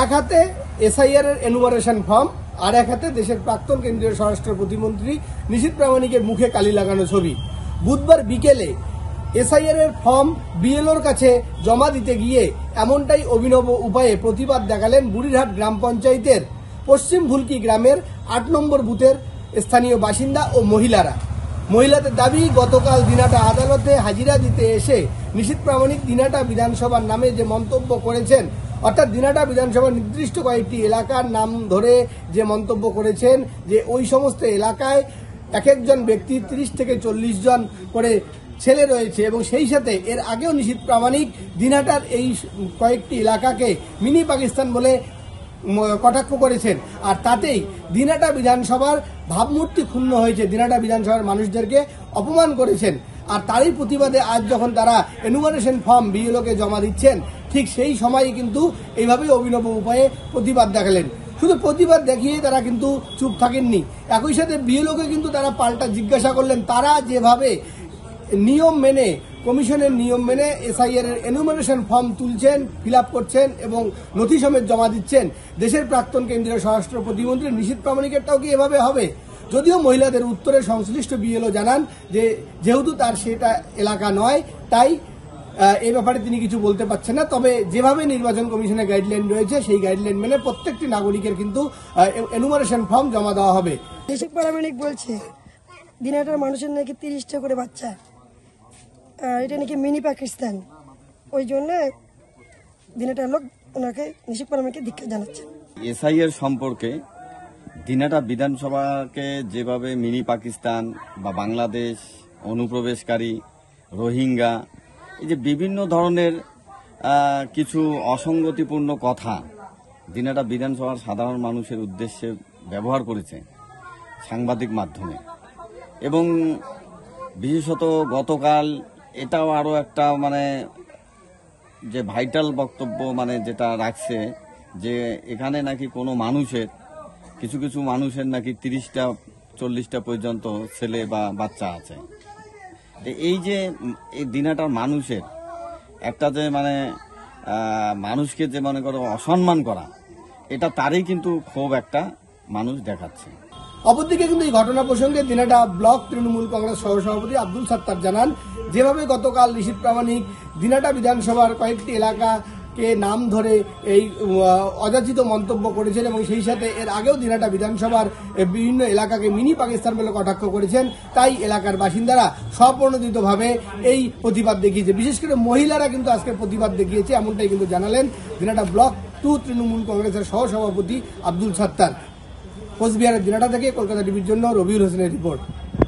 এক হাতে এসআইআর এর এনুমারেশন ফর্ম, আর এক হাতে দেশের প্রাক্তন কেন্দ্রীয় স্বরাষ্ট্র প্রতিমন্ত্রী নিশীথ প্রামাণিকের মুখে কালি লাগানো ছবি। বুধবার বিকেলে এসআইআর এর ফর্ম বিএলওর কাছে জমা দিতে গিয়ে এমনটাই অভিনব উপায়ে প্রতিবাদ দেখালেন বুড়িরহাট গ্রাম পঞ্চায়েতের পশ্চিম ভুলকি গ্রামের ৮ নম্বর বুথের স্থানীয় বাসিন্দা ও মহিলারা। মহিলাদের দাবি, গতকাল দিনাটা আদালতে হাজিরা দিতে এসে নিশীথ প্রামাণিক দিনাটা বিধানসভার নামে যে মন্তব্য করেছেন, অর্থাৎ দিনাটা বিধানসভার নির্দিষ্ট কয়েকটি এলাকার নাম ধরে যে মন্তব্য করেছেন যে ওই সমস্ত এলাকায় এক একজন ব্যক্তি ৩০ থেকে ৪০ জন করে ছেলে রয়েছে এবং সেই সাথে এর আগেও নিশীথ প্রামাণিক দিনাটার এই কয়েকটি এলাকাকে মিনি পাকিস্তান বলে কটাক্ষ করেছেন। আর তাতেই দিনাটা বিধানসভার ভাবমূর্তি ক্ষুণ্ণ হয়েছে, দিনাটা বিধানসভার মানুষদেরকে অপমান করেছেন। আর তারই প্রতিবাদে আজ যখন তারা এনুমারেশন ফর্ম বিএলওকে জমা দিচ্ছেন, ঠিক সেই সময়ই কিন্তু এইভাবেই অভিনব উপায়ে প্রতিবাদ দেখালেন। শুধু প্রতিবাদ দেখিয়ে তারা কিন্তু চুপ থাকেননি, একই সাথে বিএলওকে কিন্তু তারা পাল্টা জিজ্ঞাসা করলেন, তারা যেভাবে নিয়ম মেনে, কমিশনের নিয়ম মেনে এসআইআর এর এনুমারেশন ফর্ম তুলছেন, ফিল আপ করছেন এবং নথি সমেত জমা দিচ্ছেন, দেশের প্রাক্তন কেন্দ্রীয় স্বরাষ্ট্র প্রতিমন্ত্রী নিশীথ প্রামাণিকেরটাও কি এভাবে হবে? যদিও মহিলাদের উত্তরে সংশ্লিষ্ট বিএলও জানান যে যেহেতু তার সেটা এলাকা নয়, তাই এই ব্যাপারে তিনি কিছু বলতে পারছেন না। তবে যেভাবে নির্বাচন কমিশনের গাইডলাইন রয়েছে, সেই গাইডলাইন মেনে প্রত্যেকটি নাগরিকের কিন্তু এনুমারেশন ফর্ম জমা দেওয়া হবে। নিশীথ প্রামাণিক বলছে দিনাটার মানুষের নাকি ৩০টা করে বাচ্চা, এটা নাকি মিনি পাকিস্তান, ওই জন্য দিনাটার লোক ওনাকে নিশীথ প্রামাণিককে ধিক্কার জানাচ্ছেন। এসআইআর সম্পর্কে দিনাটা বিধানসভাকে যেভাবে মিনি পাকিস্তান বা বাংলাদেশ, অনুপ্রবেশকারী, রোহিঙ্গা, এই যে বিভিন্ন ধরনের কিছু অসঙ্গতিপূর্ণ কথা দিনাটা বিধানসভার সাধারণ মানুষের উদ্দেশ্যে ব্যবহার করেছে সাংবাদিক মাধ্যমে, এবং বিশেষত গতকাল এটাও আরও একটা যে ভাইটাল বক্তব্য যেটা রাখছে যে এখানে নাকি কোনো মানুষের কিছু কিছু মানুষের নাকি ৩০টা ৪০টা পর্যন্ত ছেলে বা বাচ্চা আছে। এই যে এই দিনাটার মানুষের একটা যে মানুষকে যে মনে করো অসম্মান করা, এটা তারই কিন্তু খুব একটা মানুষ দেখাচ্ছে। অপরদিকে কিন্তু এই ঘটনা প্রসঙ্গে দিনাটা ব্লক তৃণমূল কংগ্রেস সহসভাপতি আব্দুল সাত্তার জানান, যেভাবে গতকাল নিশীথ প্রামাণিক দিনাটা বিধানসভার কয়েকটি এলাকাকে নাম ধরে এই অযাচিত মন্তব্য করেছেন এবং সেই সাথে এর আগেও দিনাটা বিধানসভার বিভিন্ন এলাকাকে মিনি পাকিস্তান বলে কটাক্ষ করেছেন, তাই এলাকার বাসিন্দারা স্বপ্রণোদিতভাবে এই প্রতিবাদ দেখিয়েছে। বিশেষ করে মহিলারা কিন্তু আজকে প্রতিবাদ দেখিয়েছে, এমনটাই কিন্তু জানালেন দিনাটা ব্লক 2 তৃণমূল কংগ্রেসের সহসভাপতি আব্দুল সাত্তার। কোচবিহারের দিনাটা থেকে কলকাতা টিভির জন্য রবিউল হোসেনের রিপোর্ট।